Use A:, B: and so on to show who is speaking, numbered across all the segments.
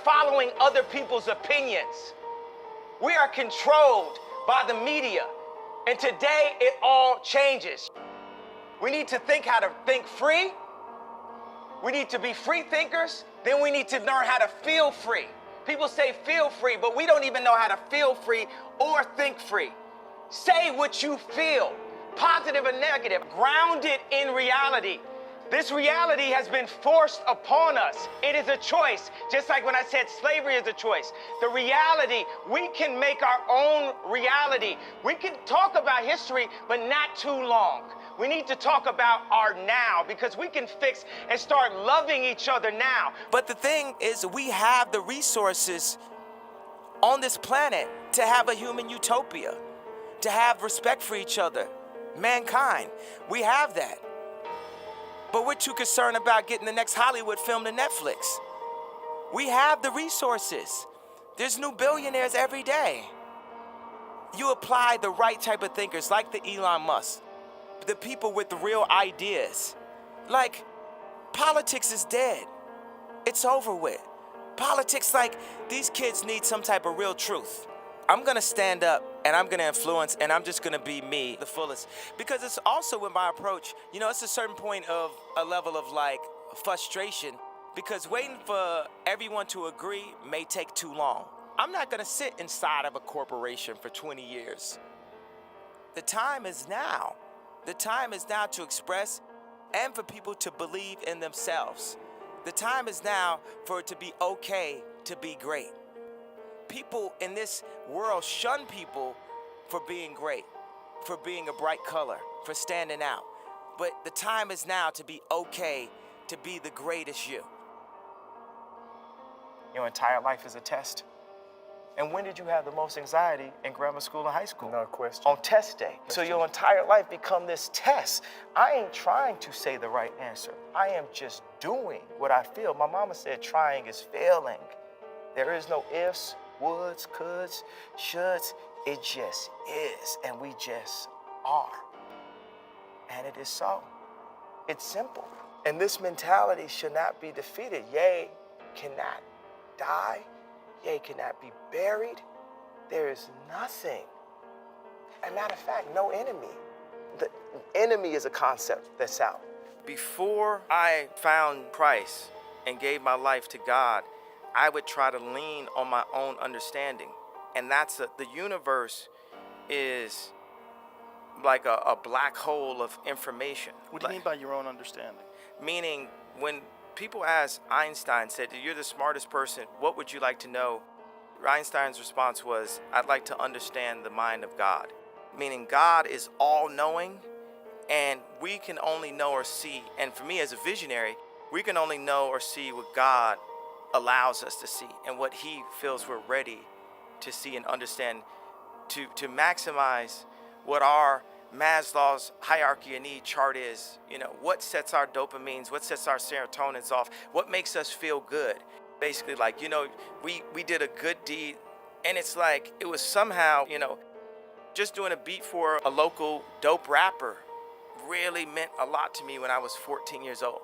A: following other people's opinions. We are controlled by the media. And today it all changes. We need to think how to think free. We need to be free thinkers. Then we need to learn how to feel free. People say feel free, but we don't even know how to feel free or think free. Say what you feel, positive or negative, grounded in reality. This reality has been forced upon us. It is a choice, just like when I said slavery is a choice. The reality, we can make our own reality. We can talk about history, but not too long. We need to talk about our now, because we can fix and start loving each other now.
B: But the thing is, we have the resources on this planet to have a human utopia, to have respect for each other, mankind. We have that. But we're too concerned about getting the next Hollywood film to Netflix. We have the resources. There's new billionaires every day. You apply the right type of thinkers, like the Elon Musk, the people with the real ideas. Like, politics is dead. It's over with. Politics, like, these kids need some type of real truth. I'm gonna stand up and I'm gonna influence, and I'm just gonna be me the fullest. Because it's also with my approach, you know, it's a certain point of a level of like frustration, because waiting for everyone to agree may take too long. I'm not gonna sit inside of a corporation for 20 years. The time is now. The time is now to express and for people to believe in themselves. The time is now for it to be okay to be great. People in this world shun people for being great, for being a bright color, for standing out. But the time is now to be okay to be the greatest you. Your entire life is a test. And when did you have the most anxiety in grammar school and high school?
C: No question.
B: On test day. So your entire life become this test. I ain't trying to say the right answer. I am just doing what I feel. My mama said trying is failing. There is no ifs, woulds, coulds, shoulds. It just is, and we just are. And it is so. It's simple. And this mentality should not be defeated. Yea, cannot die. Yea, cannot be buried. There is nothing. As a matter of fact, no enemy. The enemy is a concept that's out. Before I found Christ and gave my life to God, I would try to lean on my own understanding. And that's the universe is like a black hole of information.
C: What do you mean by your own understanding?
B: Meaning, when people asked Einstein, said, you're the smartest person, what would you like to know? Einstein's response was, I'd like to understand the mind of God. Meaning God is all-knowing, and we can only know or see, and for me as a visionary, we can only know or see what God allows us to see and what he feels we're ready to see and understand, to maximize what our Maslow's hierarchy of need chart is. You know, what sets our dopamines, what sets our serotonins off, what makes us feel good. Basically, like, you know, we did a good deed, and it's like, it was somehow, you know, just doing a beat for a local dope rapper really meant a lot to me when I was 14 years old.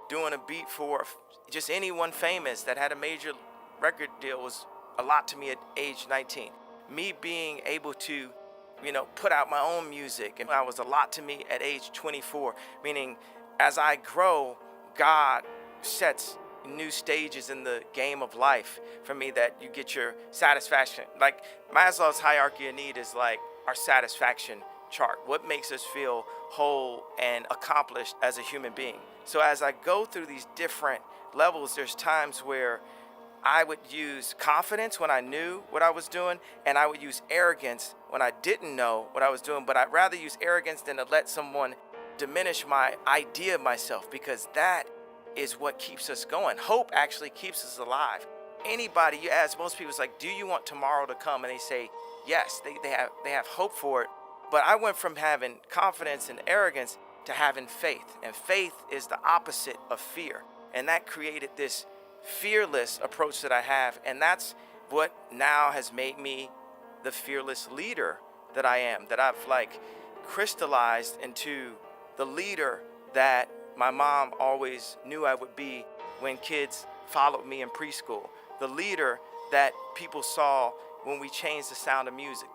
B: Doing a beat for just anyone famous that had a major record deal was a lot to me at age 19. Me being able to, you know, put out my own music, and that was a lot to me at age 24. Meaning, as I grow, God sets new stages in the game of life for me that you get your satisfaction. Like Maslow's hierarchy of need is like our satisfaction chart. What makes us feel whole and accomplished as a human being? So as I go through these different levels, there's times where I would use confidence when I knew what I was doing, and I would use arrogance when I didn't know what I was doing. But I'd rather use arrogance than to let someone diminish my idea of myself, because that is what keeps us going. Hope actually keeps us alive. Anybody, you ask most people, it's like, do you want tomorrow to come? And they say, yes, they have hope for it. But I went from having confidence and arrogance to having faith. And faith is the opposite of fear. And that created this fearless approach that I have. And that's what now has made me the fearless leader that I am, that I've like crystallized into the leader that my mom always knew I would be when kids followed me in preschool. the leader that people saw when we changed the sound of music.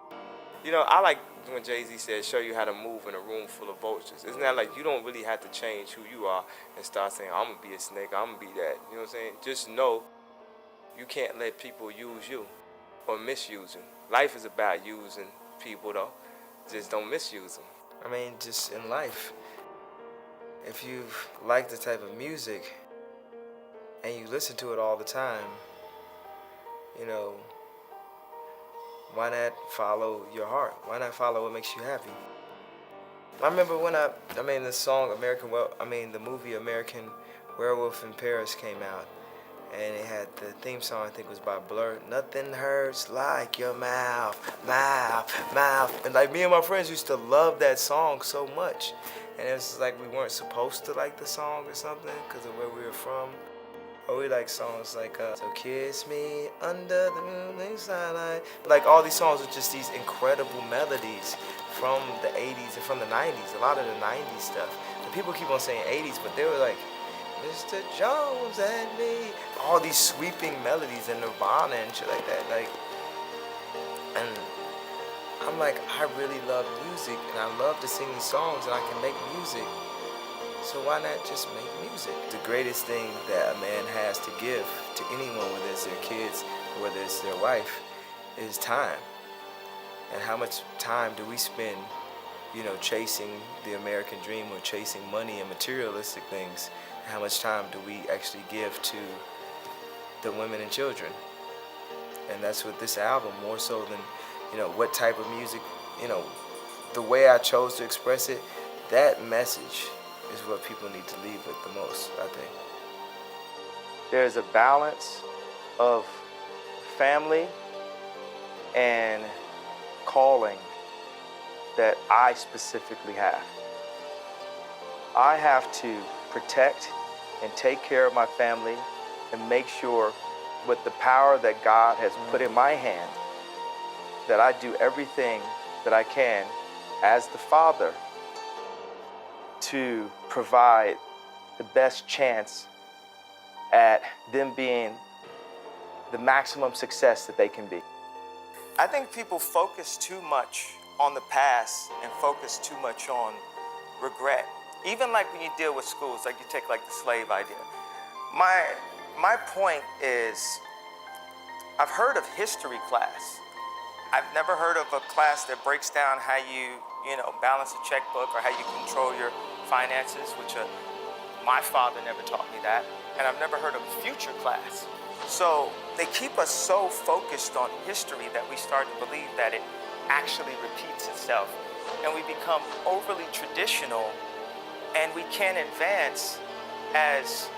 C: You know, I like when Jay-Z said, show you how to move in a room full of vultures. Isn't that like you don't really have to change who you are and start saying, I'm going to be a snake, I'm going to be that. You know what I'm saying? Just know you can't let people use you or misuse you. Life is about using people, though. Just don't misuse them.
D: I mean, just in life, if you like the type of music and you listen to it all the time, you know, why not follow your heart? Why not follow what makes you happy? I remember when the song the movie American Werewolf in Paris came out, and it had the theme song, I think was by Blur. Nothing hurts like your mouth, mouth, mouth. And like me and my friends used to love that song so much. And it was like we weren't supposed to like the song or something because of where we were from. Or we like songs like So Kiss Me Under the Moonlit Starlight. Like all these songs are just these incredible melodies from the 80s and from the 90s. A lot of the 90s stuff. And people keep on saying 80s, but they were like, Mr. Jones and me. All these sweeping melodies and Nirvana and shit like that. And I'm like, I really love music and I love to sing these songs and I can make music. So why not just make music? The greatest thing that a man has to give to anyone, whether it's their kids or whether it's their wife, is time. And how much time do we spend, you know, chasing the American dream or chasing money and materialistic things? How much time do we actually give to the women and children? And that's what this album, more so than, you know, what type of music, you know, the way I chose to express it, that message is what people need to leave with the most, I think.
A: There's a balance of family and calling that I specifically have. I have to protect and take care of my family and make sure with the power that God has put in my hand that I do everything that I can as the father to provide the best chance at them being the maximum success that they can be.
B: I think people focus too much on the past and focus too much on regret. Even like when you deal with schools, like you take like the slave idea. My point is, I've heard of history class. I've never heard of a class that breaks down how you balance a checkbook or how you control your finances, which my father never taught me that. And I've never heard of a future class. So they keep us so focused on history that we start to believe that it actually repeats itself. And we become overly traditional and we can't advance as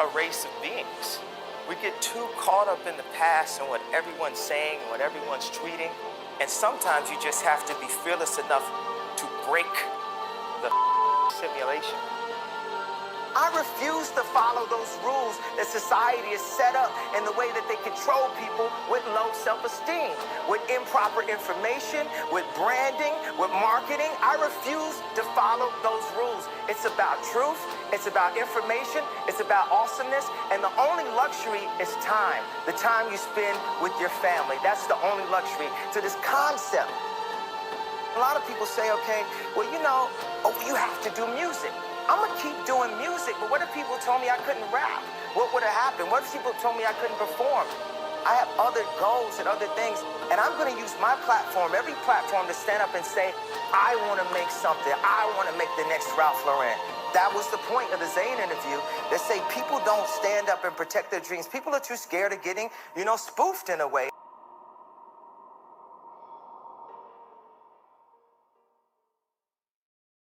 B: a race of beings. We get too caught up in the past and what everyone's saying, what everyone's tweeting. And sometimes you just have to be fearless enough to break the simulation.
A: I refuse to follow those rules that society has set up in the way that they control people with low self-esteem, with improper information, with branding, with marketing. I refuse to follow those rules. It's about truth, it's about information, it's about awesomeness, and the only luxury is time, the time you spend with your family. That's the only luxury to this concept. A lot of people say, okay, well, you have to do music. I'm gonna keep doing music, but what if people told me I couldn't rap? What would have happened? What if people told me I couldn't perform? I have other goals and other things, and I'm gonna use my platform, every platform, to stand up and say, I wanna make something. I wanna make the next Ralph Lauren. That was the point of the Zayn interview. They say people don't stand up and protect their dreams. People are too scared of getting, spoofed in a way.